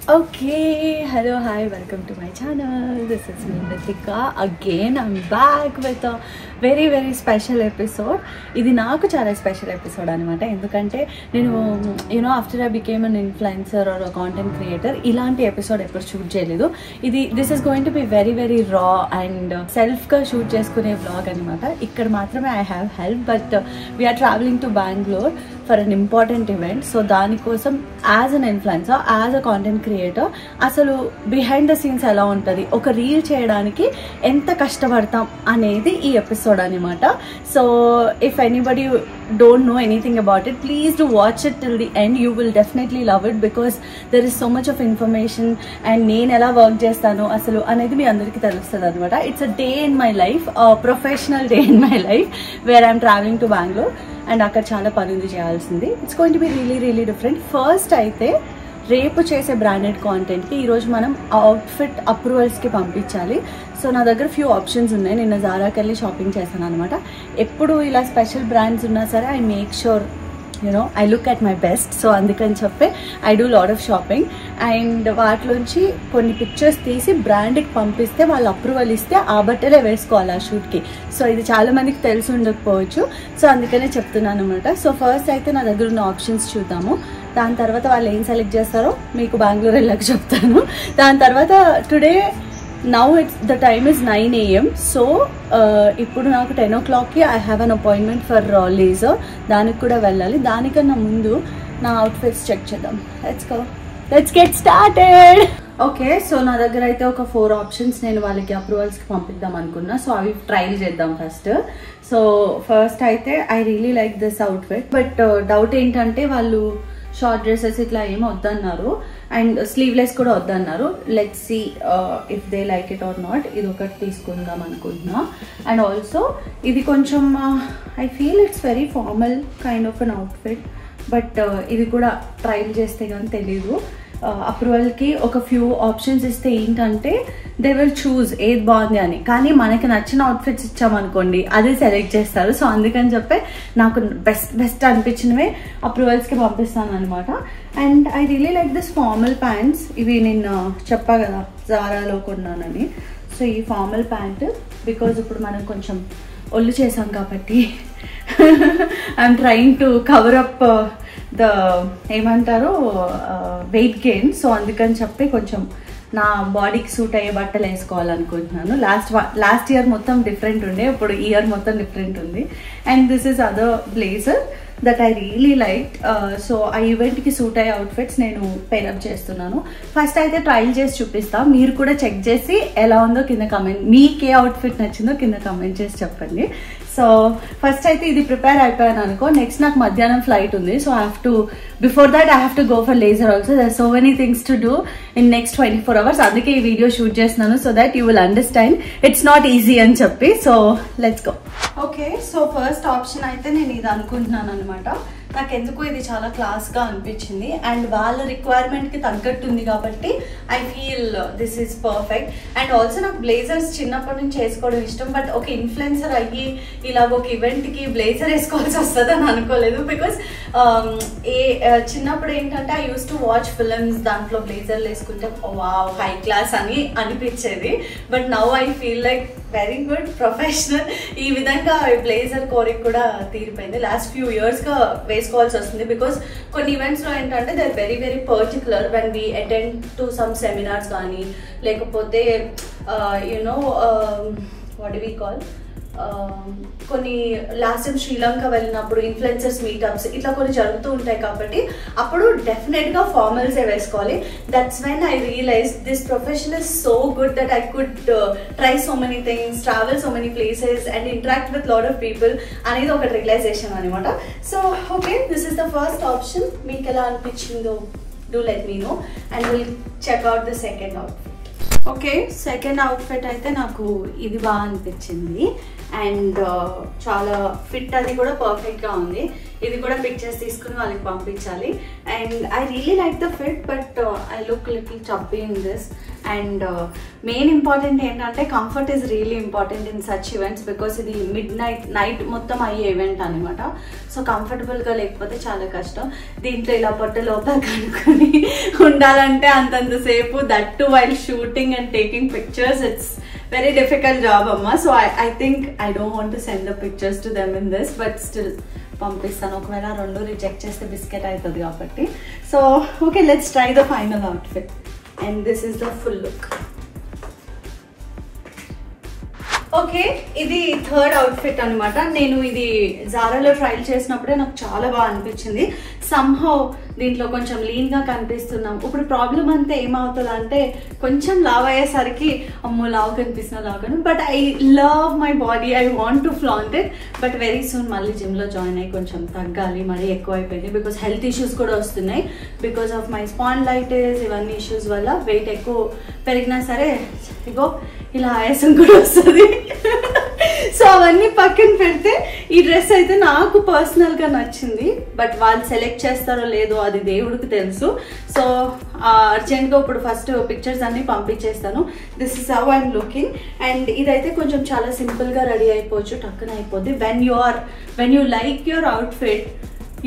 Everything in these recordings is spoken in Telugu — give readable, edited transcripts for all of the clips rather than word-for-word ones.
Okay, hello, hi, welcome to my channel. This is me, Nitika. Again, I'm back with a very special episode. Idi naaku chaala special episode anamata endukante nenu after I became an influencer or a content creator ilanti episode eppudu shoot cheyaledu. This is going to be very raw and self ga shoot cheskune vlog anamata. Ikkada maatrame I have help, but we are traveling to Bangalore for an important event. So dani kosam as an influencer, as a content creator, asalu behind the scenes ela untadi, oka reel cheyadaniki enta kashtapadtam anedi ee episode anamata. So if anybody don't know anything about it, please do watch it till the end. You will definitely love it because there is so much of information and nenu ela work chestanu asalu anedi mee andariki telustadi anamata. It's a day in my life, a professional day in my life where I'm traveling to Bangalore and అక్కడ చాలా పనులు చేయాల్సింది. It's going to be really different. First అయితే రేపు చేసే బ్రాండెడ్ కాంటెంట్కి ఈరోజు మనం అవుట్ఫిట్ అప్రూవల్స్కి పంపించాలి. సో నా దగ్గర ఫ్యూ ఆప్షన్స్ ఉన్నాయి. నిన్న జారాకి వెళ్ళి షాపింగ్ చేశాను అనమాట. ఎప్పుడు ఇలా స్పెషల్ బ్రాండ్స్ ఉన్నా సరే I make sure I look at my best. So అందుకని చెప్పి I do lot of shopping and వాటిలోంచి కొన్ని పిక్చర్స్ తీసి బ్రాండ్కి పంపిస్తే వాళ్ళు అప్రూవల్ ఇస్తే ఆ బట్టలే వేసుకోవాలి ఆ షూట్కి. సో ఇది చాలా మందికి తెలిసి ఉండకపోవచ్చు, సో అందుకనే చెప్తున్నాను అనమాట. సో ఫస్ట్ అయితే నా దగ్గర ఉన్న ఆప్షన్స్ చూద్దాము. దాని తర్వాత వాళ్ళు ఏం సెలెక్ట్ చేస్తారో మీకు బెంగళూరు వెళ్ళాక చెప్తాను. దాని తర్వాత today now the time is 9 AM. so ఇప్పుడు నాకు 10 o'clockకి I have an appointment for laser. దానికి కూడా వెళ్ళాలి. దానికన్నా ముందు నా అవుట్ఫిట్స్ చెక్ చేద్దాం. let's get started. Okay, so నా దగ్గర అయితే ఒక 4 ఆప్షన్స్ నేను వాళ్ళకి అప్రూవల్స్కి పంపిద్దాం అనుకున్నా. సో అవి ట్రైల్ చేద్దాం ఫస్ట్. సో ఫస్ట్ అయితే I really like this outfit, but doubt ఏంటంటే వాళ్ళు షార్ట్ డ్రెస్సెస్ ఇట్లా ఏమో వద్దన్నారు అండ్ స్లీవ్లెస్ కూడా వద్దన్నారు. Let's see if they like it or not. ఇది ఒకటి తీసుకుందాం అనుకుంటున్నా. అండ్ ఆల్సో ఇది కొంచెం I feel it's very formal kind of an outfit, but ఇది కూడా ట్రైల్ చేస్తే కానీ తెలీదు. అప్రూవల్కి ఒక ఫ్యూ ఆప్షన్స్ ఇస్తే ఏంటంటే దే విల్ చూజ్ ఏది బాగుంది అని, కానీ మనకి నచ్చిన అవుట్ఫిట్స్ ఇచ్చామనుకోండి అదే సెలెక్ట్ చేస్తారు. సో అందుకని చెప్పి నాకు బెస్ట్ అనిపించినవే అప్రూవల్స్కి పంపిస్తాను అనమాట. And I really like this formal pants. ఇవి నేను చెప్పా కదా జారాలో కొన్నానని. సో ఈ ఫార్మల్ ప్యాంట్ బికాజ్ ఇప్పుడు మనం కొంచెం ఒళ్ళు చేసాం కాబట్టి I'm trying to cover up the ఏమంటారు వెయిట్ గెయిన్. సో అందుకని చెప్పి కొంచెం నా బాడీకి సూట్ అయ్యే బట్టలు వేసుకోవాలనుకుంటున్నాను. లాస్ట్ ఇయర్ మొత్తం డిఫరెంట్ ఉండే, ఇప్పుడు ఇయర్ మొత్తం డిఫరెంట్ ఉంది. And this is other blazer that I really like. So ఆ ఈవెంట్కి సూట్ అయ్యే అవుట్ఫిట్స్ నేను పేరప్ చేస్తున్నాను. ఫస్ట్ అయితే ట్రైల్ చేసి చూపిస్తా. మీరు కూడా చెక్ చేసి ఎలా ఉందో కింద కమెంట్, మీకు ఏ అవుట్ఫిట్ నచ్చిందో కింద కమెంట్ చేసి చెప్పండి. సో ఫస్ట్ అయితే ఇది ప్రిపేర్ అయిపోయాను అనుకో. నెక్స్ట్ నాకు మధ్యాహ్నం ఫ్లైట్ ఉంది. So before that I have to go for laser also. There so many things to do in next 24 hours. అందుకే ఈ వీడియో షూట్ చేస్తున్నాను so that you will understand it's not easy అని చెప్పి. So let's go. Okay, so first option అయితే నేను ఇది అనుకుంటున్నాను అనమాట. నాకు ఎందుకు ఇది చాలా క్లాస్గా అనిపించింది అండ్ వాళ్ళ రిక్వైర్మెంట్కి తగ్గట్టుంది కాబట్టి I feel this is perfect. And also నాకు బ్లేజర్స్ చిన్నప్పటి నుంచి వేసుకోవడం ఇష్టం, బట్ ఒక ఇన్ఫ్లుయెన్సర్ అయ్యి ఇలాగ ఒక ఈవెంట్కి బ్లేజర్ వేసుకోవాల్సి వస్తుంది అని అనుకోలేదు. బికాస్ చిన్నప్పుడు ఏంటంటే I use to watch films, దాంట్లో బ్లేజర్లు వేసుకుంటే వావ్ హై క్లాస్ అని అనిపించేది. But now I feel like very good professional. ఈ విధంగా బ్లేజర్ కోరిక కూడా తీరిపోయింది. లాస్ట్ ఫ్యూ ఇయర్స్గా వేసుకోవాల్సి వస్తుంది బికాస్ కొన్ని ఈవెంట్స్లో ఏంటంటే they are very particular when we attend to some seminars కానీ లేకపోతే వాట్ డు వి కాల్ కొన్ని లాస్ట్ టైం శ్రీలంక వెళ్ళినప్పుడు ఇన్ఫ్లుయెన్సర్స్ మీటప్స్ ఇట్లా కొన్ని జరుగుతూ ఉంటాయి కాబట్టి అప్పుడు డెఫినెట్గా ఫార్మల్సే వేసుకోవాలి. That's when I realise this profession is so good that I could try so many things, travel so many places and interact with lot of people అనేది ఒక రియలైజేషన్ అనమాట. So okay, this is the first option. మీకు ఎలా అనిపించిందో do let me know and will check out the second outfit. Okay, second outfit అయితే నాకు ఇది బాగా అనిపించింది అండ్ చాలా ఫిట్ అది కూడా పర్ఫెక్ట్గా ఉంది. ఇది కూడా పిక్చర్స్ తీసుకుని వాళ్ళకి పంపించాలి. And I really like the fit, but I look little chubby in this. And main important ఏంటంటే comfort is really important in such events because ఇది మిడ్ నైట్ మొత్తం అయ్యే ఈవెంట్ అనమాట. సో కంఫర్టబుల్గా లేకపోతే చాలా కష్టం. దీంట్లో ఇలా పొట్ట లోపల కనుక్కొని ఉండాలంటే అంతంతసేపు, that to while shooting and taking pictures, it's very difficult job amma. So I think I don't want to send the pictures to them in this, but still పంపిస్తాను. ఒకవేళ రెండు రిజెక్ట్ చేస్తే బిస్కెట్ అవుతుంది కాబట్టి. So okay, let's try the final outfit and this is the full look. Okay, ఇది థర్డ్ అవుట్ఫిట్ అనమాట. నేను ఇది జారాలో ట్రైల్ చేసినప్పుడే నాకు చాలా బాగా అనిపించింది. సమ్హౌ దీంట్లో కొంచెం లీన్గా కనిపిస్తున్నాం. ఇప్పుడు ప్రాబ్లం అంతా ఏమవుతుంది అంటే కొంచెం లావ్ అయ్యేసరికి అమ్మో లావ్ కనిపిస్తున్నా, but I love my body, I want to flaunt it. But very soon మళ్ళీ జిమ్లో జాయిన్ అయ్యి కొంచెం తగ్గాలి, మరీ ఎక్కువ అయిపోయింది బికాస్ హెల్త్ ఇష్యూస్ కూడా వస్తున్నాయి. బికాస్ ఆఫ్ మై స్పాండిలైటిస్ ఇవన్నీ ఇష్యూస్ వల్ల వెయిట్ ఎక్కువ పెరిగినా సరే ఇగో ఇలా ఆయాసం కూడా వస్తుంది. సో అవన్నీ పక్కన పెడితే ఈ డ్రెస్ అయితే నాకు పర్సనల్గా నచ్చింది. బట్ వాళ్ళు సెలెక్ట్ చేస్తారో లేదో అది దేవుడికి తెలుసు. సో అర్జెంట్గా ఇప్పుడు ఫస్ట్ పిక్చర్స్ అన్ని పంపించేస్తాను. This is how I'm looking. And ఇదైతే కొంచెం చాలా సింపుల్గా రెడీ అయిపోవచ్చు, టక్కున అయిపోద్ది. When you like your outfit,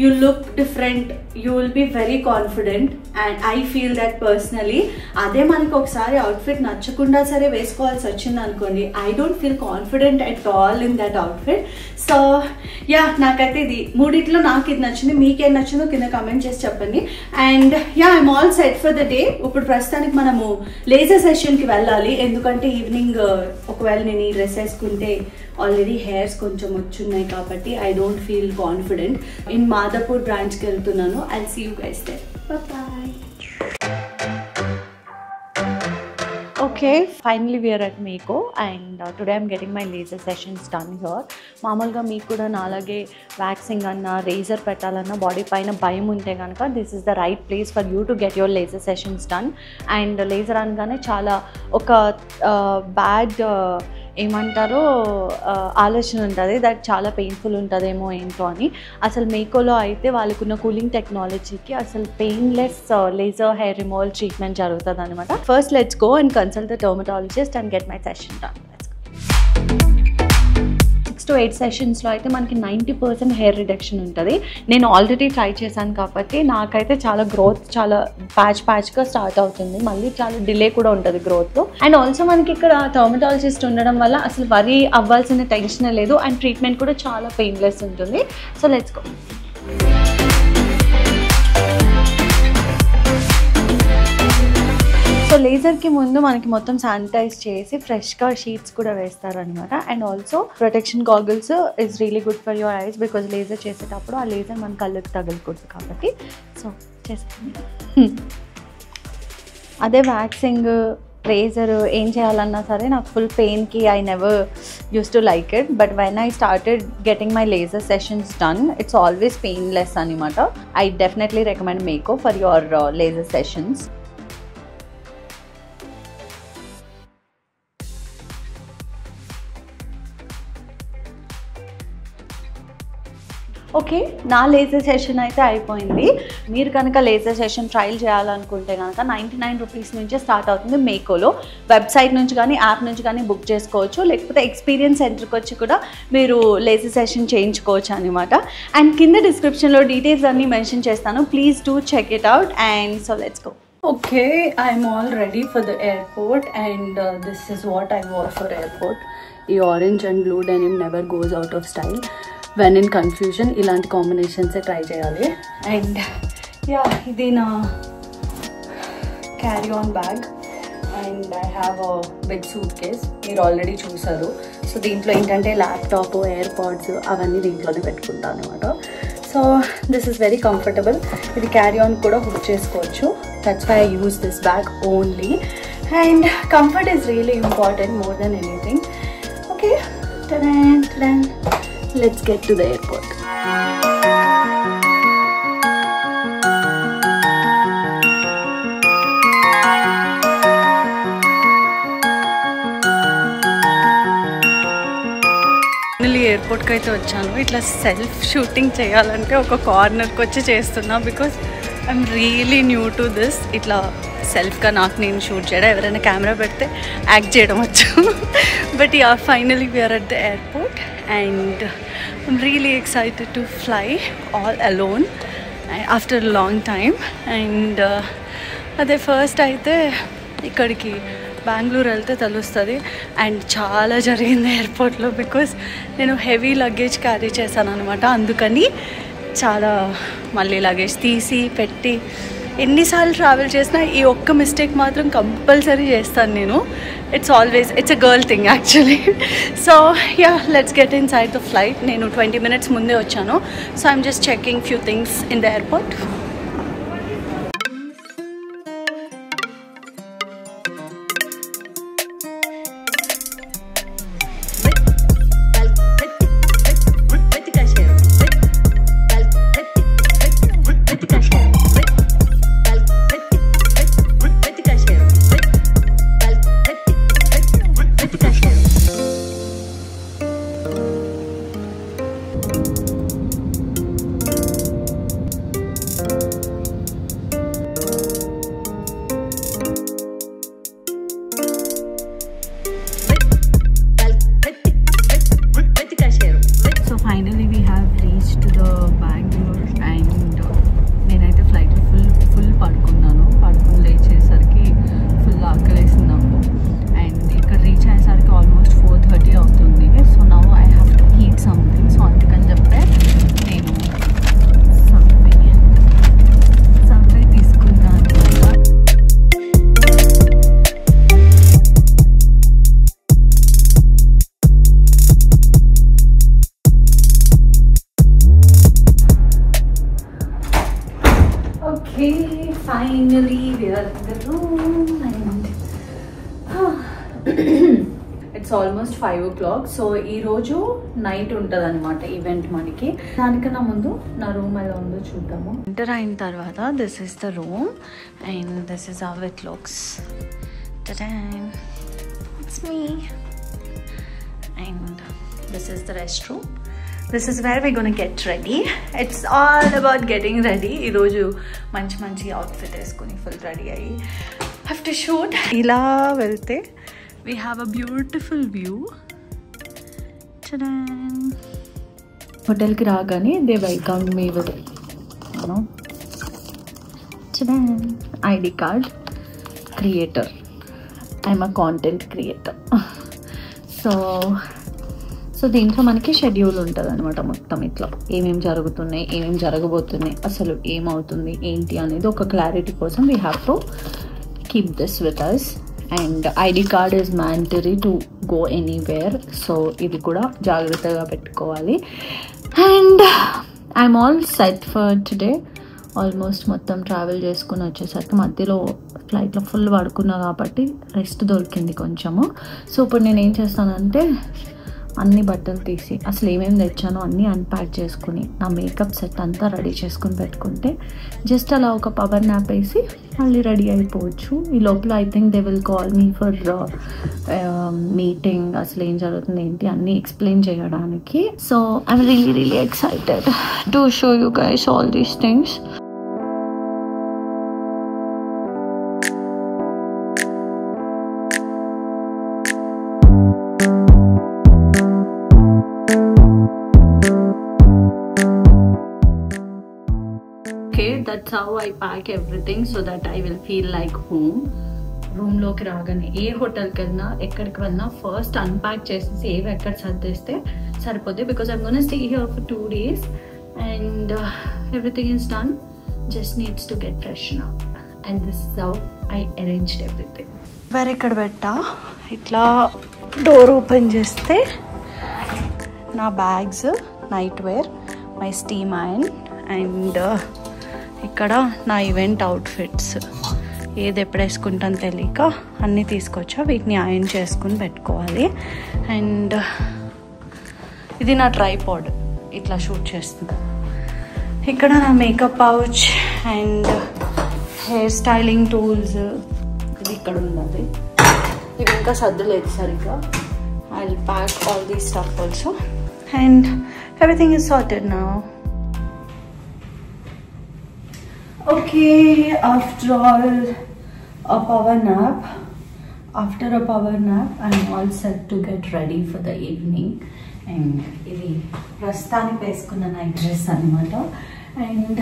you look different, you will be very confident, and I feel that personally. అదే మనకి ఒకసారి అవుట్ఫిట్ నచ్చకుండా సరే వేసుకోవాల్సి వచ్చింది అనుకోండి, I don't feel confident at all in that outfit. So yeah, నాకైతే ఇది మూడిట్లో నాకు ఇది నచ్చింది. మీకేం నచ్చిందో కింద కమెంట్ చేసి చెప్పండి. And yeah, I'm all set for the day. ఇప్పుడు ప్రస్తుతానికి మనము లేజర్ సెషన్కి వెళ్ళాలి. ఎందుకంటే ఈవినింగ్ ఒకవేళ నేను ఈ డ్రెస్ వేసుకుంటే ఆల్రెడీ హెయిర్స్ కొంచెం వచ్చున్నాయి కాబట్టి I don't feel confident. In Madhapur బ్రాంచ్కి వెళ్తున్నాను. I'll see you guys there. Bye. Okay, finally we're at Meeko and today I'm getting my laser sessions done here. మామూలుగా మీకు కూడా నాలాగే వ్యాక్సింగ్ అన్నా రేజర్ పెట్టాలన్నా బాడీ పైన భయం ఉంటే కనుక this is the right place for you to get your laser sessions done. And laser అనగానే చాలా ఒక బ్యాడ్ ఏమంటారో ఆలోచన ఉంటుంది, దట్ చాలా పెయిన్ఫుల్ ఉంటుందేమో ఏంటో అని. అసలు మేకోలో అయితే వాళ్ళకున్న కూలింగ్ టెక్నాలజీకి అసలు painless laser hair removal treatment జరుగుతుంది అనమాట. First let's go and consult the dermatologist and get my session done. 6 to 8 సెషన్స్లో అయితే మనకి 90% హెయిర్ రిడక్షన్ ఉంటుంది. నేను ఆల్రెడీ ట్రై చేశాను కాబట్టి నాకైతే చాలా గ్రోత్ చాలా ప్యాచ్గా స్టార్ట్ అవుతుంది. మళ్ళీ చాలా డిలే కూడా ఉంటుంది గ్రోత్లో. అండ్ ఆల్సో మనకి ఇక్కడ డర్మటాలజిస్ట్ ఉండడం వల్ల అసలు వరీ అవ్వాల్సిన టెన్షన్ లేదు. అండ్ ట్రీట్మెంట్ కూడా చాలా పెయిన్లెస్ ఉంటుంది. So let's go. సో లేజర్కి ముందు మనకి మొత్తం శానిటైజ్ చేసి ఫ్రెష్గా షీట్స్ కూడా వేస్తారనమాట. And also protection goggles is really good for your eyes because laser చేసేటప్పుడు ఆ లేజర్ మన కళ్ళకి తగలకూడదు కాబట్టి. సో చేస్తాను. అదే వ్యాక్సింగ్ రేజర్ ఏం చేయాలన్నా సరే నాకు ఫుల్ పెయిన్కి I never use to like it. But when I started getting my laser sessions done, it's always painless అనమాట. I definitely recommend Meko for your laser sessions. Okay, నా లేజర్ సెషన్ అయితే అయిపోయింది. మీరు కనుక లేజర్ సెషన్ ట్రయల్ చేయాలనుకుంటే కనుక 99 రూపీస్ నుంచే స్టార్ట్ అవుతుంది మేకోలో. వెబ్సైట్ నుంచి కానీ యాప్ నుంచి కానీ బుక్ చేసుకోవచ్చు, లేకపోతే ఎక్స్పీరియన్స్ సెంటర్కి వచ్చి కూడా మీరు లేజర్ సెషన్ చేయించుకోవచ్చు అనమాట. అండ్ కింద డిస్క్రిప్షన్లో డీటెయిల్స్ అన్నీ మెన్షన్ చేస్తాను, please do check it out. And so let's go. Okay, I'm all ready for the airport and this is what I wear for airport. ఈ orange and blue denim never goes out of style. When in confusion ఇలాంటి కాంబినేషన్సే ట్రై చేయాలి. అండ్ యా, ఇది నా carry on bag and I have a big suitcase. మీరు ఆల్రెడీ చూసారు. సో దీంట్లో ఏంటంటే ల్యాప్టాప్, ఎయిర్పాడ్స్ అవన్నీ దీంట్లోనే పెట్టుకుంటాను అనమాట. So this is very comfortable. ఇది క్యారీ ఆన్ కూడా హుక్ చేసుకోవచ్చు. That's why I use this bag only. And comfort is really important more than anything. Okay, let's get to the airport. Finally ఎయిర్పోర్ట్కి అయితే వచ్చాను. ఇట్లా సెల్ఫ్ షూటింగ్ చేయాలంటే ఒక కార్నర్కి వచ్చి చేస్తున్నా because I'm really new to this. ఇట్లా సెల్ఫ్గా నాకు నేను షూట్ చేయడం, ఎవరైనా కెమెరా పెడితే యాక్ట్ చేయడం వచ్చు. But yeah, finally we're at the airport and I'm really excited to fly all alone after long time. And అదే ఫస్ట్ అయితే ఇక్కడికి బెంగళూరు వెళ్తే తెలుస్తుంది. అండ్ చాలా జరిగింది ఎయిర్పోర్ట్లో, బికాస్ నేను హెవీ లగేజ్ క్యారీ చేశాను అనమాట. అందుకని చాలా మళ్ళీ లగేజ్ తీసి పెట్టి ఎన్నిసార్లు ట్రావెల్ చేసినా ఈ ఒక్క మిస్టేక్ మాత్రం కంపల్సరీ చేస్తాను నేను. It's a girl thing actually. So yeah, let's get in side the flight. నేను 20 minutes ముందే వచ్చాను. So I'm just checking few things in the airport. Finally we are in the room and it's almost 5 o'clock. So ee roju night untadi anamata event maniki. Danikana mundu na room ela undo chuddamo. Enter ayin tarvata this is the room and this is how it looks. Ta-da! It's me. And this is the restroom. This is where we're gonna get ready. It's all about getting ready. Ee roju manchi outfit eskoni full ready ayi have to shoot. Ila velte we have a beautiful view. Ta-da! Hotel ki raagane they welcomed me with, you know, ta-da, ID card, creator. I'm a content creator. So దీంట్లో మనకి షెడ్యూల్ ఉంటుంది అనమాట. మొత్తం ఇట్లా ఏమేమి జరుగుతున్నాయి, ఏమేమి జరగబోతున్నాయి, అసలు ఏమవుతుంది ఏంటి అనేది ఒక క్లారిటీ కోసం we have to keep this with us. And ID card is mandatory to go anywhere. So ఇది కూడా జాగ్రత్తగా పెట్టుకోవాలి. And I'm all set for today. Almost మొత్తం ట్రావెల్ చేసుకుని వచ్చేసరికి మధ్యలో ఫ్లైట్లో ఫుల్ పడుకున్నా కాబట్టి రెస్ట్ దొరికింది కొంచెము. సో ఇప్పుడు నేను ఏం చేస్తానంటే అన్ని బట్టలు తీసి అసలు ఏమేమి తెచ్చానో అన్నీ అన్ప్యాక్ చేసుకుని నా మేకప్ సెట్ అంతా రెడీ చేసుకుని పెట్టుకుంటే జస్ట్ అలా ఒక పవర్ నాప్ వేసి మళ్ళీ రెడీ అయిపోవచ్చు. ఈ లోపల I think they will call me for meeting. అసలు ఏం జరుగుతుంది ఏంటి అన్నీ ఎక్స్ప్లెయిన్ చేయడానికి. So I'm really excited to show you guys all these things. That's how I pack everything so that I will feel like home. Room లోకి రాగానే ఏ హోటల్కి వెళ్ళినా ఎక్కడికి వెళ్ళినా ఫస్ట్ అన్ప్యాక్ చేసేసి ఏవి ఎక్కడ సర్దేస్తే సరిపోతుంది. Because I'm gonna stay here for 2 days and everything is done. Just needs to get freshen up and this is how I arranged everything. వేరే ఇక్కడ పెట్టా ఇట్లా డోర్ ఓపెన్ చేస్తే నా bags, night wear, my steam iron and ఇక్కడ నా ఈవెంట్ అవుట్ఫిట్స్ ఏది ఎప్పుడు వేసుకుంటాను తెలియక అన్నీ తీసుకొచ్చా. వీటిని ఐరన్ చేసుకుని పెట్టుకోవాలి. అండ్ ఇది నా ట్రైపాడ్, ఇట్లా షూట్ చేస్తుంది. ఇక్కడ నా makeup pouch and hair styling tools ఇది ఇక్కడ ఉన్నది. ఇవి ఇంకా సర్దులేదు సరిగ్గా. I will pack all these stuff also and everything is sorted now. Okay, after all a power nap. After a power nap, I'm all set to get ready for the evening. And ఇది ప్రస్తుతానికి వేసుకున్న నైట్ డ్రెస్ అనమాట. అండ్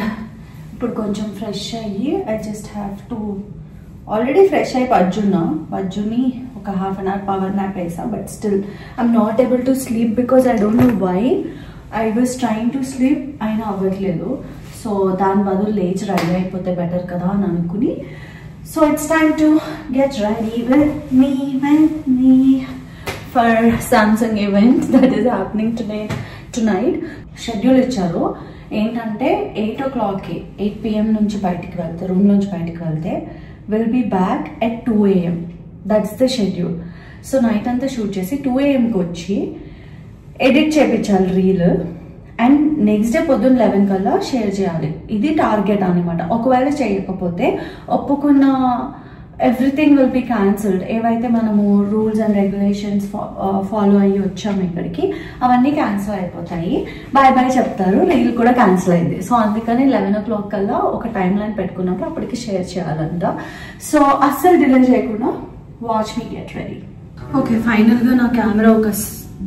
ఇప్పుడు కొంచెం ఫ్రెష్ అయ్యి I just have to already fresh అయ్యి పజ్జుని ఒక half an hour power nap వేసా. But still I'm not able to sleep because I don't know why. I was trying to sleep, అయినా అవ్వట్లేదు. సో దాని బదులు లేచి రెడీ అయిపోతే బెటర్ కదా అని అనుకుని, so it's time to get ready with me for Samsung event that is happening tonight. Schedule ఇచ్చారు ఏంటంటే 8 o'clock 8 PM నుంచి బయటికి వెళ్తే, రూమ్ నుంచి బయటికి వెళ్తే will be back at 2 AM. That's the schedule. So night అంతా షూట్ చేసి 2 AMకి వచ్చి ఎడిట్ చేయించాలి రీల్. అండ్ నెక్స్ట్ డే పొద్దున్న 11 కల్లా షేర్ చేయాలి. ఇది టార్గెట్ అనమాట. ఒకవేళ చేయకపోతే ఒప్పుకున్న ఎవ్రీథింగ్ విల్ బి క్యాన్సిల్డ్. ఏవైతే మనము రూల్స్ అండ్ రెగ్యులేషన్స్ ఫాలో అయ్యి వచ్చాము ఇక్కడికి, అవన్నీ క్యాన్సిల్ అయిపోతాయి. బాయ్ బాయ్ చెప్తారు, రీల్ కూడా క్యాన్సిల్ అయింది. సో అందుకని 11 o'clock కల్లా ఒక టైం లైన్ పెట్టుకున్నప్పుడు అప్పటికి షేర్ చేయాలంట. సో అస్సలు డిలే చేయకుండా వాచ్ మీ గెట్ రెడీ. ఓకే, ఫైనల్గా నా కెమెరా ఒక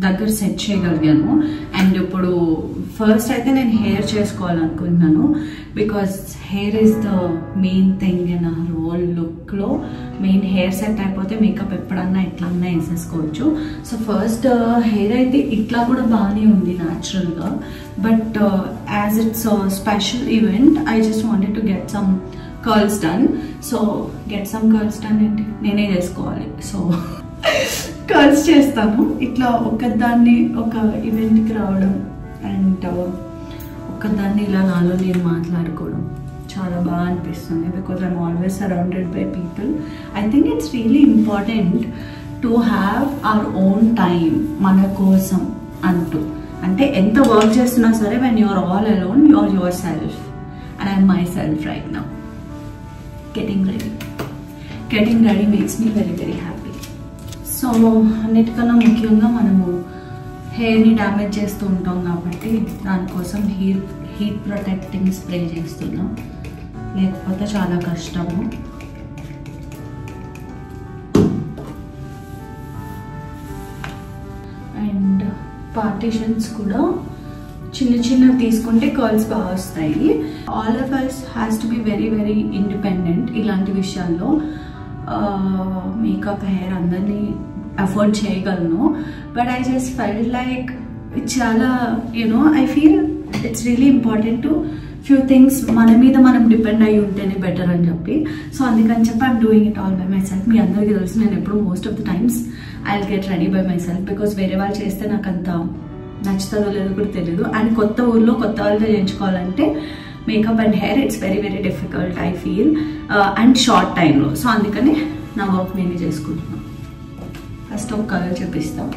దగ్గర సెట్ చేయగలిగాను. అండ్ ఇప్పుడు ఫస్ట్ అయితే నేను హెయిర్ చేసుకోవాలనుకుంటున్నాను. Because hair is the main thing in our whole లుక్లో. మెయిన్ హెయిర్ సెట్ అయిపోతే మేకప్ ఎప్పుడన్నా ఎట్లన్నా వేసేసుకోవచ్చు. సో ఫస్ట్ హెయిర్ అయితే ఇట్లా కూడా బాగానే ఉంది న్యాచురల్గా. But as it's special event I just wanted to get some curls done. So get some curls done ఏంటి, నేనే చేసుకోవాలి. సో కర్ల్స్ చేస్తాను. ఇట్లా ఒకదాన్ని ఒక ఈవెంట్కి రావడం అండ్ ఒకదాన్ని ఇలా నాలో నేను మాట్లాడుకోవడం చాలా బాగా అనిపిస్తుంది. Because I'm always surrounded by people. I think it's really important to have our own time మన కోసం అంటూ. అంటే ఎంత వర్క్ చేస్తున్నా సరే, when you are all alone you are yourself. And I'm myself right now. Getting ready makes me very very happy. So అన్నిటికన్నా ముఖ్యంగా మనము హెయిర్ని డ్యామేజ్ చేస్తూ ఉంటాం కాబట్టి దానికోసం హీట్ ప్రొటెక్టింగ్ స్ప్రే చేస్తున్నాం. లేకపోతే చాలా కష్టము. అండ్ పార్టీషన్స్ కూడా చిన్న తీసుకుంటే కర్ల్స్ బాగా వస్తాయి. All of us has to be very very independent ఇలాంటి విషయాల్లో. మేకప్ హెయిర్ అందరినీ అఫోర్డ్ చేయగలను. But I just felt like చాలా I feel it's really important to few things మన మీద మనం డిపెండ్ అయ్యి ఉంటేనే బెటర్ అని చెప్పి. సో అందుకని చెప్పి I'm doing it all by myself. మీ అందరికీ తెలుసు నేను ఎప్పుడు most of the times I will get ready by myself. Because వేరే వాళ్ళు చేస్తే నాకు అంత నచ్చుతుందో లేదో కూడా తెలియదు. అండ్ కొత్త ఊర్లో కొత్త వాళ్ళతో చేయించుకోవాలంటే makeup and hair it's very very difficult I feel. And short టైంలో. సో అందుకని నా వర్క్ నేనే చేసుకుంటున్నాను. ఫస్ట్ ఒక కలర్ చూపిస్తాం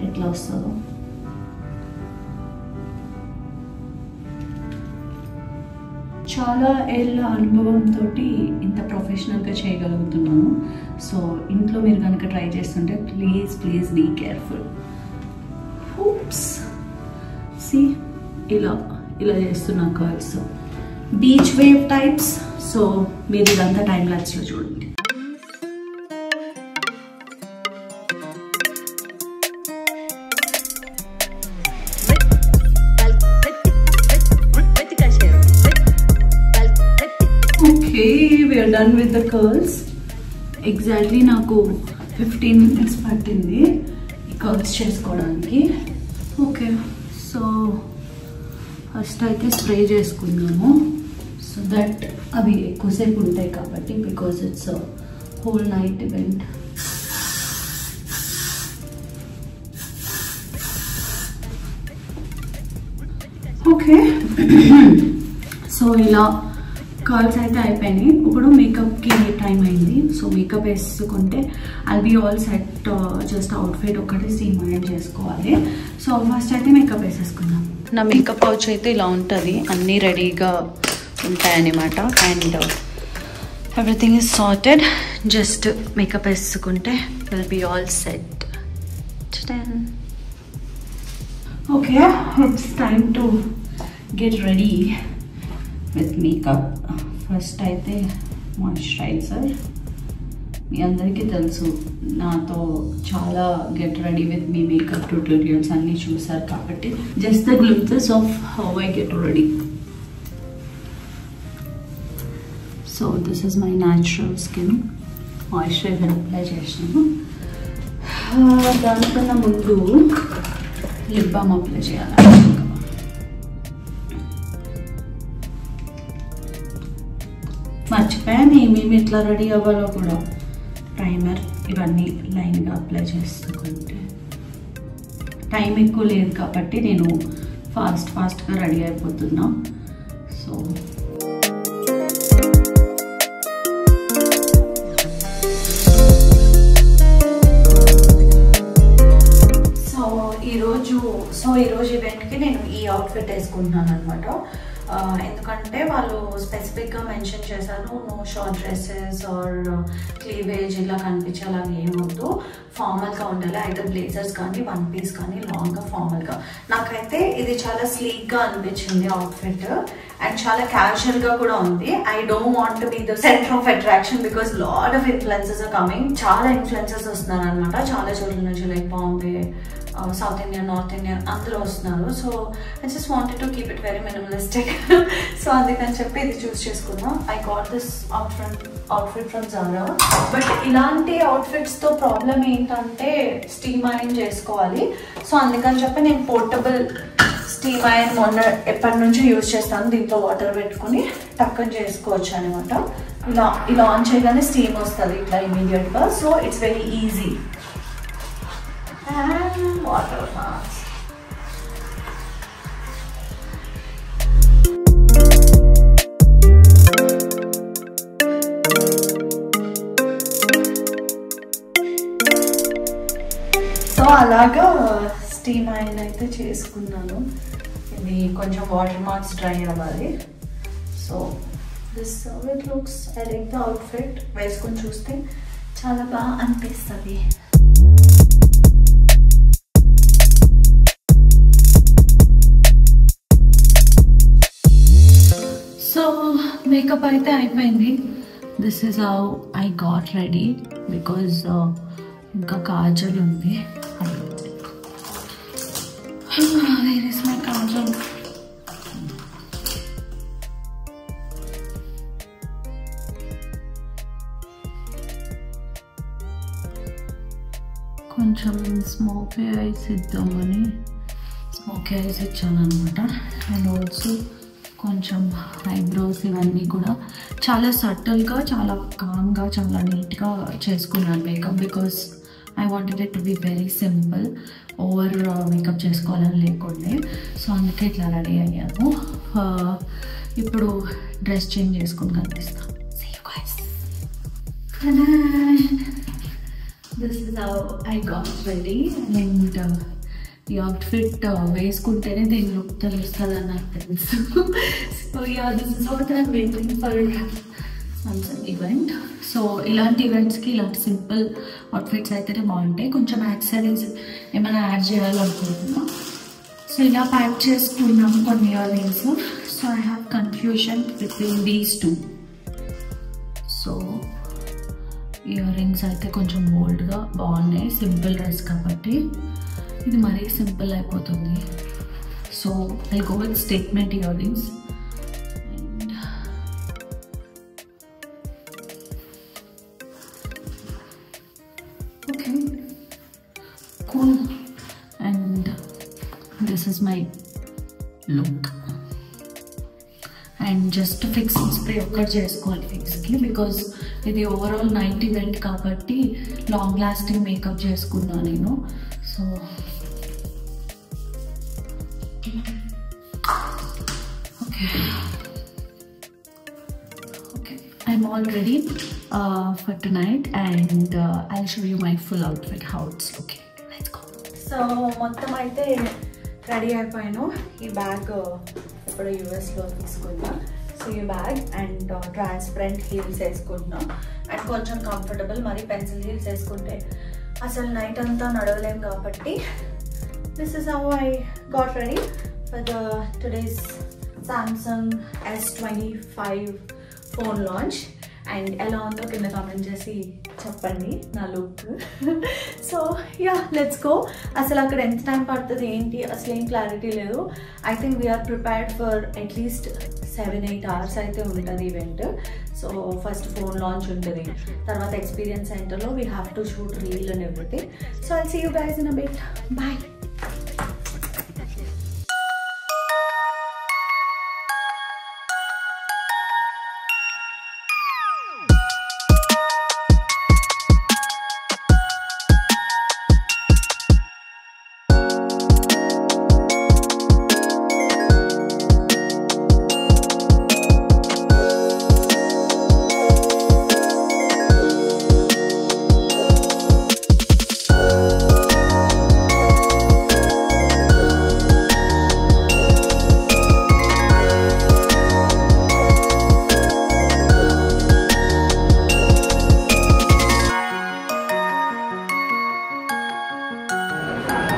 ఎట్లా వస్తుందో. చాలా ఏళ్ళ అనుభవంతో ఇంత ప్రొఫెషనల్గా చేయగలుగుతున్నాను. సో ఇంట్లో మీరు కనుక ట్రై చేస్తుంటే please be careful. Whoops see ఇలా చేస్తున్నా curls, beach wave types. So మీరు ఇదంతా టైం ల్యాప్స్లో చూడండి. We are done with the curls. Exactly నాకు 15 minutes పట్టింది ఈ కర్ల్స్ చేసుకోవడానికి. ఓకే, సో ఫస్ట్ అయితే స్ప్రే చేసుకున్నాము సో దట్ అవి ఎక్కువసేపు ఉంటాయి కాబట్టి. Because it's whole night event. Okay, so ఇలా కర్ల్స్ అయితే అయిపోయినాయి. ఇప్పుడు మేకప్కి టైం అయింది. సో మేకప్ వేసుకుంటే I'll be all set. Just outfit ఒకటి సీమైండ్ చేసుకోవాలి. సో ఫస్ట్ అయితే మేకప్ వేసేసుకుందాం. నా మేకప్ పౌచ్ అయితే ఇలా ఉంటుంది, అన్నీ రెడీగా ఉంటాయన్నమాట. And everything is sorted. Just makeup వేసుకుంటే will be all set. Okay, it's time to get ready with makeup. First అయితే moisturizer మీ అందరికీ తెలుసు నాతో చాలా get ready with me makeup tutorials అన్నీ చూసారు కాబట్టి just the glimpses of how I get ready. So this is my natural skin. Moisturizer apply చేసినాను. దానికన్నా ముందు లిప్ బామ్ అప్లై చేయాలి. మర్చిపోయాను ఏమేమి ఎట్లా రెడీ అవ్వాలో కూడా. ప్రైమర్ ఇవన్నీ లైన్గా అప్లై చేసుకుంటే టైం ఎక్కువ లేదు కాబట్టి నేను ఫాస్ట్గా రెడీ అయిపోతున్నా. సో ఈరోజు ఈవెంట్కి నేను ఈ అవుట్ఫిట్ వేసుకుంటున్నాను అనమాట. ఎందుకంటే వాళ్ళు స్పెసిఫిక్గా మెన్షన్ చేశారు no short dresses or cleavage ఇలా కనిపించేలాగా ఏమవుతూ ఫార్మల్గా ఉండాలి. అయితే బ్లేజర్స్ కానీ వన్ పీస్ కానీ లాంగ్గా ఫార్మల్గా. నాకైతే ఇది చాలా స్లీక్గా అనిపించింది అవుట్ఫిట్ అండ్ చాలా క్యాజువల్గా కూడా ఉంది. I don't want be the centre of attraction because lot of influences are coming. చాలా ఇన్ఫ్లుయెన్సెస్ వస్తున్నారు అనమాట, చాలా చోట్ల నుంచి, like Bombay, south Indian, north Indian అందరూ వస్తున్నారు. So I just wanted to keep it very minimalistic. So అందుకని చెప్పి ఇది చూస్ చేసుకున్నాం. I got this outfit from Zara. But ఇలాంటి అవుట్ఫిట్స్తో ప్రాబ్లం ఏంటంటే స్టీమ్ ఐరన్ చేసుకోవాలి. సో అందుకని చెప్పి నేను పోర్టబుల్ స్టీమ్ ఐరన్ మొన్న ఎప్పటి నుంచి యూజ్ చేస్తాను. దీంట్లో వాటర్ పెట్టుకుని టక్కన చేసుకోవచ్చు అనమాట. ఇలా ఆన్ చేయగానే స్టీమ్ వస్తుంది ఇట్లా ఇమీడియట్గా. So it's very easy. And water mask. So అలాగా స్టీమ్ ఐరన్ అయితే చేసుకున్నాను. ఇది కొంచెం వాటర్ మార్క్స్ డ్రై అవ్వాలి. So this it looks. I like the outfit. వేసుకొని చూస్తే చాలా బాగా అనిపిస్తుంది. సో మేకప్ అయితే అయిపోయింది. This is how I got ready because ఇంకా కాజల్ ఉంది. Where is my Kajal? కొంచెం స్మోకీ ఐస్ ఇద్దామని స్మోకీ ఐస్ ఇచ్చాను అనమాట. అండ్ ఆల్సో కొంచెం ఐబ్రోస్ ఇవన్నీ కూడా చాలా సటిల్గా, చాలా కామ్గా, చాలా నీట్గా చేసుకున్నాను makeup because I wanted it to be very simple. Over makeup చేసుకోవాలని లేకుండే. సో అందుకే ఇట్లా రెడీ అయ్యాను. ఇప్పుడు డ్రెస్ చేంజ్ చేసుకుని కనిపిస్తాను. This is how I got ready. And ఈ అవుట్ఫిట్ వేసుకుంటేనే దీని లుక్ తెలుస్తుంది అని నాకు తెలుసు. So yeah, this is what I am waiting for some event. So ఇలాంటి ఈవెంట్స్కి ఇలాంటి సింపుల్ అవుట్ఫిట్స్ అయితేనే బాగుంటాయి. కొంచెం యాక్సెసరీస్ ఏమైనా యాడ్ చేయాలనుకుంటున్నాం. సో ఇలా ప్యాక్ చేసుకున్నాము కొన్ని ear rings. So I have confusion between these two. So ear rings అయితే కొంచెం బోల్డ్గా బాగున్నాయి, సింపుల్ డ్రెస్ కాబట్టి. ఇది మరీ సింపుల్ అయిపోతుంది. So I go with statement ear rings. Okay, cool. And this is my look. And just fixing spray ఒక్కటి చేసుకోవాలి ఫిక్స్కి బికాజ్ ఇది ఓవరాల్ నైట్ ఈవెంట్ కాబట్టి లాంగ్ లాస్టింగ్ మేకప్ చేసుకున్నాను నేను. So okay, I'm all ready for tonight and I'll show you my full outfit, how it's looking. Let's go. So మొత్తం అయితే రెడీ అయిపోయాను. ఈ బ్యాగ్ ఇప్పుడు యూఎస్లో తీసుకున్నా. సో ఈ బ్యాగ్ అండ్ ట్రాన్స్పరెంట్ హీల్స్ వేసుకుంటున్నా. అండ్ కొంచెం కంఫర్టబుల్. మరి పెన్సిల్ హీల్స్ వేసుకుంటే అసలు నైట్ అంతా నడవలేం కాబట్టి this is how I got ready for the today's Samsung S25 phone launch. And ఎలా ఉందో కింద కామెంట్ చేసి చెప్పండి నా look. So yeah let's go. అసలు అక్కడ ఎంత టైం పడుతుంది ఏంటి అసలు ఏం క్లారిటీ లేదు. I think we're prepared for at least 7-8 hours అయితే ఉంటుంది event. So first phone launch ఉంటుంది, తర్వాత ఎక్స్పీరియన్స్ సెంటర్లో we have to shoot reel and everything. So I'll see you guys in a bit. Bye.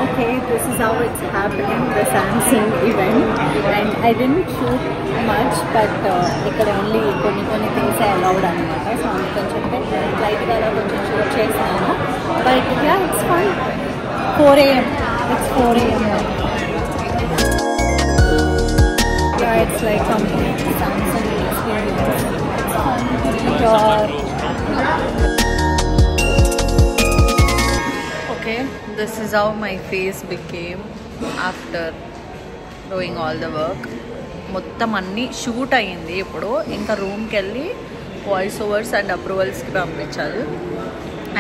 Okay, this is how it's happening, the Samsung event, and I didn't shoot much, but ఇక్కడ only కొన్ని things allowed అనమాట. సో అందుకని చెప్పి లైట్గా అలా కొంచెం షూట్ చేశాను. But yeah it's fun. 4 AM. It's 4 AM. Yeah, it's like complete Samsung experience. It's fun to Okay, this is how my face became after doing all the work. మొత్తం అన్నీ షూట్ అయ్యింది. ఇప్పుడు ఇంకా రూమ్కి వెళ్ళి వాయిస్ ఓవర్స్ అండ్ అప్రూవల్స్కి పంపించాలి.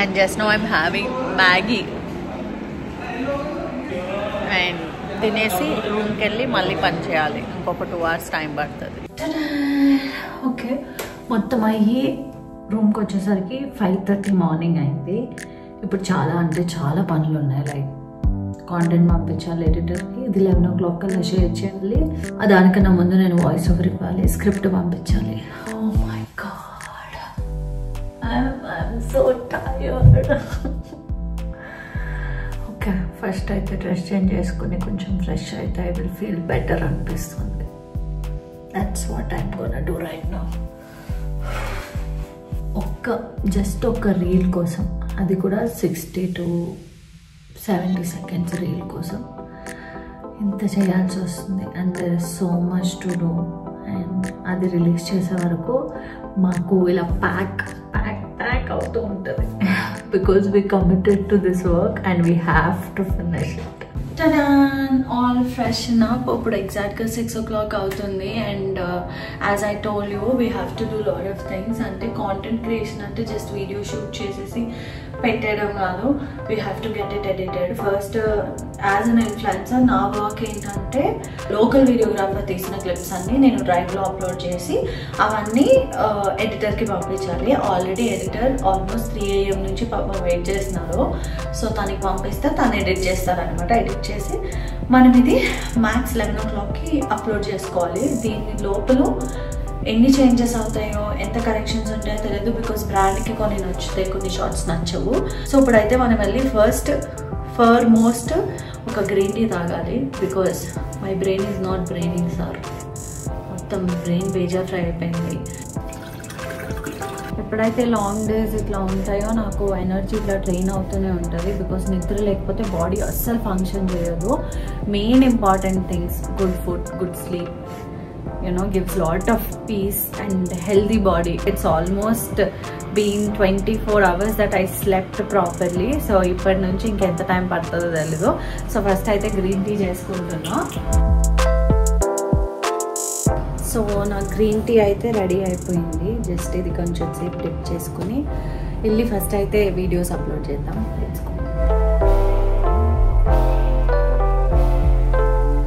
And just now I'm having Maggi and తినేసి రూమ్కి వెళ్ళి మళ్ళీ పని చేయాలి. ఇంకొక 2 hours టైం పడుతుంది. ఓకే, మొత్తం అయ్యి రూమ్కి వచ్చేసరికి 5:30 మార్నింగ్ అయింది. ఇప్పుడు చాలా పనులు ఉన్నాయి. లైక్ కాంటెంట్ పంపించాలి ఎడిటర్కి, ఇది 11 o'clock కల్లా షేర్ చేయాలి. దానికన్నా ముందు నేను వాయిస్ ఓవర్ ఇవ్వాలి, స్క్రిప్ట్ పంపించాలి. Oh my god, I'm so tired. Okay, first అయితే డ్రెస్ చేంజ్ చేసుకుని కొంచెం ఫ్రెష్ అయితే ఐ విల్ ఫీల్ బెటర్ అనిపిస్తుంది. That's what I'm gonna do right now. Just ఒక రీల్ కోసం, అది కూడా 60 to 70 seconds రీల్ కోసం ఇంత చేయాల్సి వస్తుంది. And there is so much to do. And అది రిలీజ్ చేసే వరకు మాకు ఇలా ప్యాక్ అవుతూ ఉంటుంది. Because we committed to this work and we have to finish it. All freshen up. ఇప్పుడు ఎగ్జాక్ట్గా 6 o'clock అవుతుంది. And as I told you we have to do lot of things. అంటే కాంటెంట్ క్రియేషన్ అంటే జస్ట్ వీడియో షూట్ చేసేసి పెట్టేయడం కాదు, we have to get it edited. First as an influencer నా వర్క్ ఏంటంటే లోకల్ వీడియోగ్రాఫర్ తీసిన క్లిప్స్ అన్నీ నేను డ్రైవ్లో అప్లోడ్ చేసి అవన్నీ ఎడిటర్కి పంపించాలి. ఆల్రెడీ ఎడిటర్ ఆల్మోస్ట్ 3 AM నుంచి పాపం వెయిట్ చేస్తున్నారు. సో తనకి పంపిస్తే తను ఎడిట్ చేస్తారనమాట. ఎడిట్ చేసి మనం ఇది మ్యాక్స్ 11 o'clockకి అప్లోడ్ చేసుకోవాలి. దీని లోపల ఎన్ని చేంజెస్ అవుతాయో, ఎంత కరెక్షన్స్ ఉంటాయో తెలియదు. బికాస్ బ్రాండ్కి కొన్ని నచ్చుతాయి, కొన్ని షార్ట్స్ నచ్చవు. సో ఇప్పుడైతే మనం వెళ్ళి ఫర్ మోస్ట్ ఒక గ్రీన్ టీ తాగాలి. Because my brain is not braining sir. మొత్తం బ్రెయిన్ బేజా ఫ్రై అయిపోయింది. ఎప్పుడైతే లాంగ్ డేస్ ఇట్లా ఉంటాయో నాకు ఎనర్జీ ఇట్లా ట్రైన్ అవుతూనే ఉంటుంది. బికాస్ నిద్ర లేకపోతే బాడీ అస్సలు ఫంక్షన్ చేయదు. Main important things good food, good sleep, gives lot of peace and healthy body. It's almost been 24 hours that I slept properly. So ippadi nunchi inka enta time padtado telidu. So first aithe green tea cheskuntunna. So na green tea aithe ready అయిపోయింది. జస్ట్ ఇది కొంచెం సేపు డిప్ చేసుకుని వెళ్ళి ఫస్ట్ అయితే వీడియోస్ అప్లోడ్ చేద్దాం.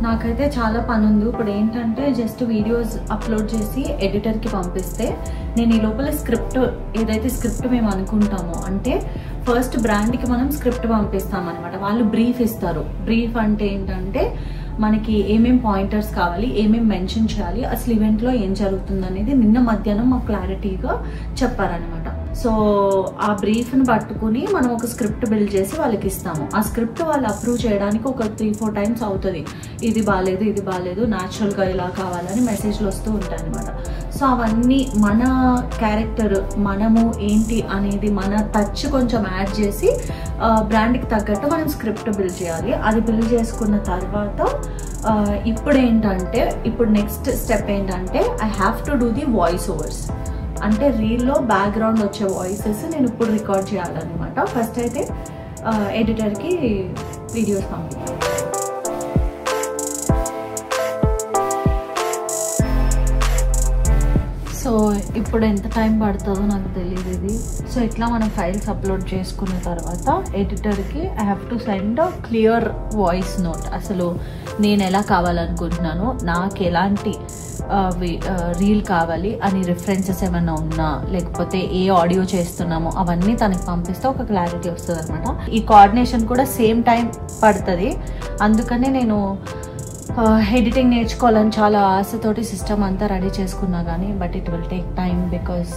నాకైతే చాలా పని ఉంది. ఇప్పుడు ఏంటంటే జస్ట్ వీడియోస్ అప్లోడ్ చేసి ఎడిటర్కి పంపిస్తే నేను ఈ లోపల స్క్రిప్ట్ ఏదైతే స్క్రిప్ట్ మేము అనుకుంటామో, అంటే ఫస్ట్ బ్రాండ్కి మనం స్క్రిప్ట్ పంపిస్తాం అనమాట. వాళ్ళు బ్రీఫ్ ఇస్తారు. బ్రీఫ్ అంటే ఏంటంటే మనకి ఏమేం పాయింటర్స్ కావాలి, ఏమేం మెన్షన్ చేయాలి, అసలు ఈవెంట్లో ఏం జరుగుతుంది అనేది నిన్న మధ్యాహ్నం మాకు క్లారిటీగా చెప్పారనమాట. సో ఆ బ్రీఫ్ని పట్టుకుని మనం ఒక స్క్రిప్ట్ బిల్డ్ చేసి వాళ్ళకి ఇస్తాము. ఆ స్క్రిప్ట్ వాళ్ళు అప్రూవ్ చేయడానికి ఒక 3-4 times అవుతుంది. ఇది బాగాలేదు, ఇది బాగాలేదు, న్యాచురల్గా ఇలా కావాలని మెసేజ్లు వస్తూ ఉంటాయి అనమాట. సో అవన్నీ మన క్యారెక్టర్, మనము ఏంటి అనేది మన టచ్ కొంచెం యాడ్ చేసి బ్రాండ్కి తగ్గట్టు మనం స్క్రిప్ట్ బిల్డ్ చేయాలి. అది బిల్డ్ చేసుకున్న తర్వాత ఇప్పుడు నెక్స్ట్ స్టెప్ ఏంటంటే I have to do the voice overs. అంటే రీల్లో బ్యాక్గ్రౌండ్ వచ్చే వాయిసెస్ నేను ఇప్పుడు రికార్డ్ చేయాలన్నమాట. ఫస్ట్ అయితే ఎడిటర్కి వీడియోస్ పంపించాను. సో ఇప్పుడు ఎంత టైం పడుతుందో నాకు తెలియదు ఇది. సో ఇట్లా మనం ఫైల్స్ అప్లోడ్ చేసుకున్న తర్వాత ఎడిటర్కి I have to send a clear voice note. అసలు నేను ఎలా కావాలనుకుంటున్నాను, నాకు ఎలాంటి రీల్ కావాలి అని రిఫరెన్సెస్ ఏమైనా ఉన్నా, లేకపోతే ఏ ఆడియో చేస్తున్నామో అవన్నీ తనకి పంపిస్తే ఒక క్లారిటీ వస్తుంది అనమాట. ఈ కోఆర్డినేషన్ కూడా సేమ్ టైం పడుతుంది. అందుకనే నేను ఎడిటింగ్ నేర్చుకోవాలని చాలా ఆశతోటి సిస్టమ్ అంతా రెడీ చేసుకున్నా కానీ but it will take time. Because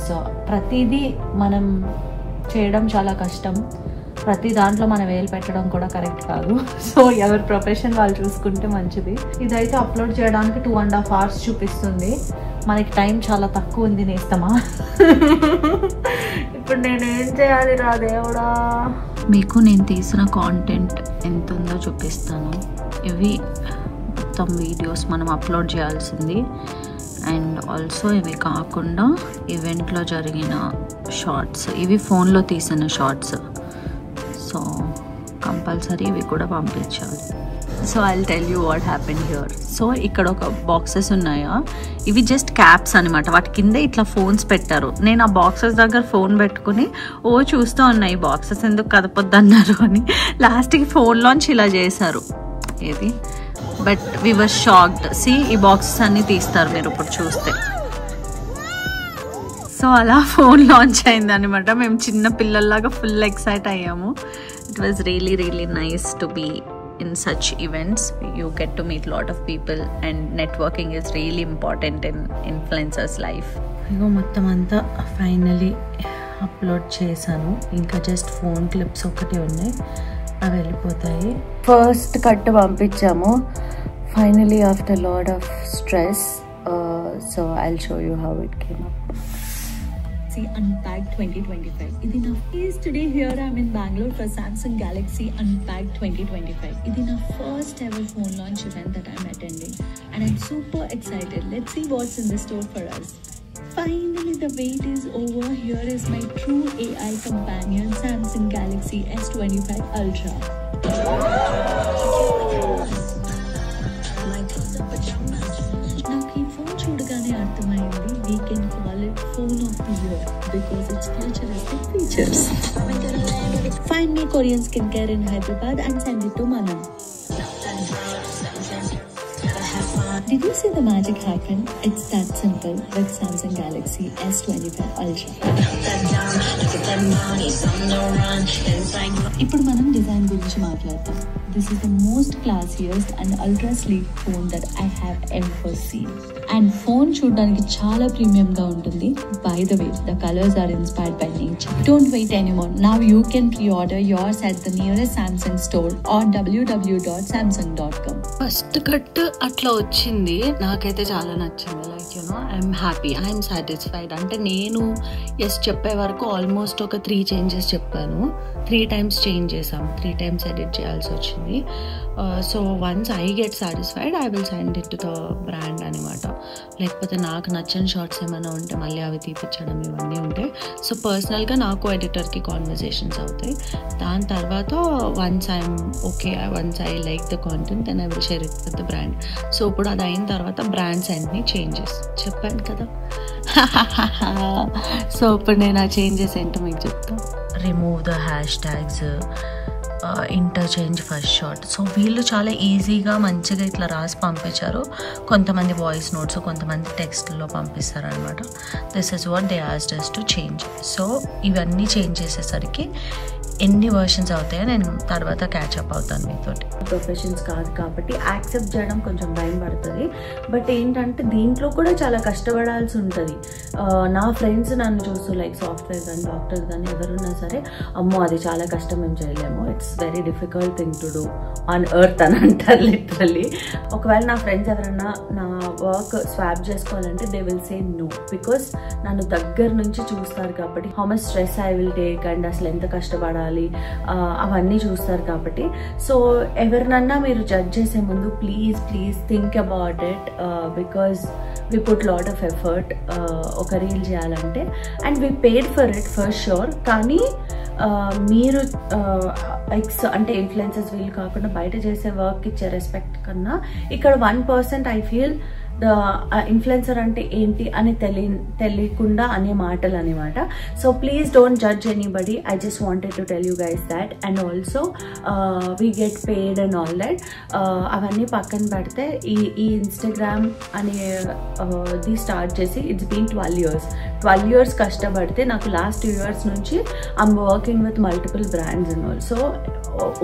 ప్రతిదీ మనం చేయడం చాలా కష్టం. ప్రతి దాంట్లో మనం వేలు పెట్టడం కూడా కరెక్ట్ కాదు. సో ఎవరి ప్రొఫెషన్ వాళ్ళు చూసుకుంటే మంచిది. ఇదైతే అప్లోడ్ చేయడానికి 2.5 hours చూపిస్తుంది. మనకి టైం చాలా తక్కువ ఉంది నేస్తమా. ఇప్పుడు నేనేం చేయాలి రా దేవుడా. మీకు నేను తీసిన కాంటెంట్ ఎంత ఉందో చూపిస్తాను. ఇవి మొత్తం వీడియోస్ మనం అప్లోడ్ చేయాల్సింది. అండ్ ఆల్సో ఇవి కాకుండా ఈవెంట్లో జరిగిన షార్ట్స్, ఇవి ఫోన్లో తీసిన షార్ట్స్. సో కంపల్సరీ ఇవి కూడా పంపించాలి. So I'll tell you what happen here. So ఇక్కడ ఒక బాక్సెస్ ఉన్నాయా, ఇవి జస్ట్ క్యాప్స్ అనమాట. వాటి కింద ఇట్లా ఫోన్స్ పెట్టారు. నేను ఆ బాక్సెస్ దగ్గర ఫోన్ పెట్టుకుని చూస్తూ ఉన్నాయి బాక్సెస్ ఎందుకు కదపొద్దు అన్నారు అని. లాస్ట్కి ఫోన్లోంచి ఇలా చేశారు ఏది. But we were shocked. See ఈ బాక్సెస్ అన్నీ తీస్తారు మీరు ఇప్పుడు చూస్తే. సో అలా ఫోన్ లాంచ్ అయింది అనమాట. మేము చిన్న పిల్లల్లాగా ఫుల్ ఎక్సైట్ అయ్యాము. It was really really nice to be in such events. You get to meet lot of people and networking is really important in influencers life. ఇగో మొత్తం అంతా ఫైనలీ అప్లోడ్ చేశాను. ఇంకా జస్ట్ ఫోన్ క్లిప్స్ ఒకటి ఉన్నాయి, అవి వెళ్ళిపోతాయి. ఫస్ట్ కట్ పంపించాము finally after lot of stress. So I'll show you how it came up. Unpacked 2025. Idi na face today here I am in Bangalore for Samsung Galaxy Unpacked 2025. Idi na first ever phone launch event that I am attending and I am super excited. Let's see what's in the store for us. Finally the wait is over. Here is my true AI companion Samsung Galaxy S25 Ultra. నాకు ఈ ఫోన్ చూడగానే అర్థమైంది we can call it phone of the year because its futuristic features. Find me Korean skincare in Hyderabad and send it to Manan. Did you see the magic happen? It's that simple with Samsung Galaxy S25 Ultra. ఇప్పుడు మనం డిజైన్ గురించి మాట్లాడతాం. This is the most classiest and ultra sleek phone that I have ever seen. And phone చూడడానికి చాలా ప్రీమియం గా ఉంటుంది. By the way, the colors are inspired by nature. Don't wait anymore. Now you can pre-order yours at the nearest Samsung store or www.samsung.com. First cut అట్లా వచ్చింది. నాకైతే చాలా నచ్చింది. Like I'm happy, I'm satisfied. అంటే నేను ఎస్ చెప్పే వరకు ఆల్మోస్ట్ ఒక 3 చేంజెస్ చెప్పాను. 3 times చేంజ్ చేసాం, 3 times ఎడిట్ చేయాల్సి వచ్చింది. So once I get satisfied I will send it to the brand అనమాట. లేకపోతే నాకు నచ్చని షార్ట్స్ ఏమైనా ఉంటే మళ్ళీ అవి తీపిచ్చడం ఇవన్నీ ఉంటాయి. సో పర్సనల్గా నాకు ఎడిటర్కి కాన్వర్జేషన్స్ అవుతాయి. దాని తర్వాత once I like the content then I will share it with the brand. So ఇప్పుడు అది అయిన తర్వాత బ్రాండ్స్ అన్ని చేంజెస్ చెప్పాను కదా. సో ఇప్పుడు నేను ఆ చేంజెస్ ఏంటో మీకు చెప్తాను. Remove the hash tags, interchange first shot. So వీళ్ళు చాలా ఈజీగా మంచిగా ఇట్లా రాసి పంపించారు. కొంతమంది వాయిస్ నోట్స్, కొంతమంది టెక్స్ట్లో పంపిస్తారు అనమాట. This is what they asked us to change. So ఇవన్నీ చేంజ్ చేసేసరికి ఎన్ని వర్షన్స్ అవుతాయో నేను తర్వాత క్యాచప్ అవుతాను మీతోటి. ప్రొఫెషన్స్ కాదు కాబట్టి యాక్సెప్ట్ చేయడం కొంచెం టైం పడుతుంది. బట్ ఏంటంటే దీంట్లో కూడా చాలా కష్టపడాల్సి ఉంటుంది. నా ఫ్రెండ్స్ నన్ను చూస్తూ లైక్ సాఫ్ట్వేర్ కానీ డాక్టర్స్ కానీ ఎవరున్నా సరే, అమ్మో అది చాలా కష్టం, మేము చేయలేము, it's very difficult thing to do on earth అని అంటారు లిటరల్లీ. ఒకవేళ నా ఫ్రెండ్స్ ఎవరైనా నా వర్క్ స్వాప్ చేసుకోవాలంటే they will say no, because నన్ను దగ్గర నుంచి చూస్తారు కాబట్టి, how much stress I will take and అసలు ఎంత కష్టపడాలి అవన్నీ చూస్తారు కాబట్టి. సో ఎవరినన్నా మీరు జడ్జ్ చేసే ముందు please think about it, because we put lot of effort ఒక రీల్ చేయాలంటే, and we paid for it for sure. కానీ మీరు అంటే ఇన్ఫ్లుయెన్సర్స్ వీళ్ళు కాకుండా బయట చేసే వర్క్ ఇచ్చే రెస్పెక్ట్ కన్నా ఇక్కడ 1% ఐ ఫీల్ ఇన్ఫ్లుయెన్సర్ అంటే ఏంటి అని తెలియకుండా అనే మాటలు అనమాట. So please don't judge anybody. I just wanted to tell you guys that. And also we get paid and all that. అవన్నీ పక్కన పెడితే ఈ ఇన్స్టాగ్రామ్ అనేది స్టార్ట్ చేసి ఇట్స్ బీన్ 12 years కష్టపడితే నాకు లాస్ట్ 2 years నుంచి I'm working with multiple brands and all. So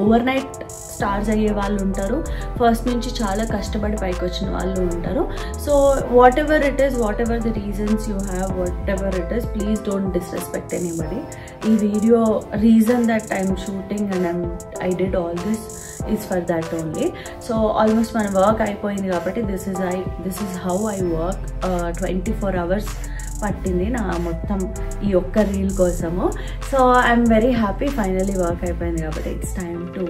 over night stars అయ్యే వాళ్ళు ఉంటారు, ఫస్ట్ నుంచి చాలా కష్టపడి పైకి వచ్చిన వాళ్ళు ఉంటారు. So whatever it is, whatever the reasons you have, whatever it is, please don't disrespect anybody. ఈ video reason that I'm shooting and I did all this is for that only. So almost మన వర్క్ అయిపోయింది కాబట్టి this is how I work. 24 hours పట్టింది నా మొత్తం ఈ ఒక్క రీల్ కోసము. So I'm very happy, finally work అయిపోయింది కాబట్టి it's time to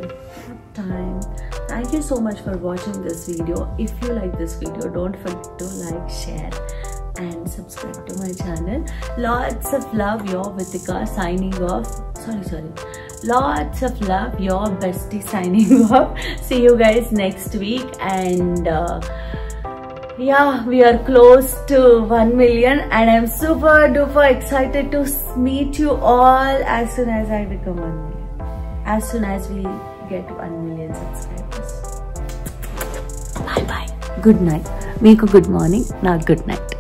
time. Thank you so much for watching this video. If you like this video, don't forget to like, share and subscribe to my channel. Lots of love, your Vitika signing off. Sorry. Lots of love, your bestie signing off. See you guys next week. And yeah, we are close to 1 million and I'm super duper excited to meet you all as soon as I become 1 million. As soon as we get 1 million subscribers. Bye. Good night. Meeku good morning, not good night.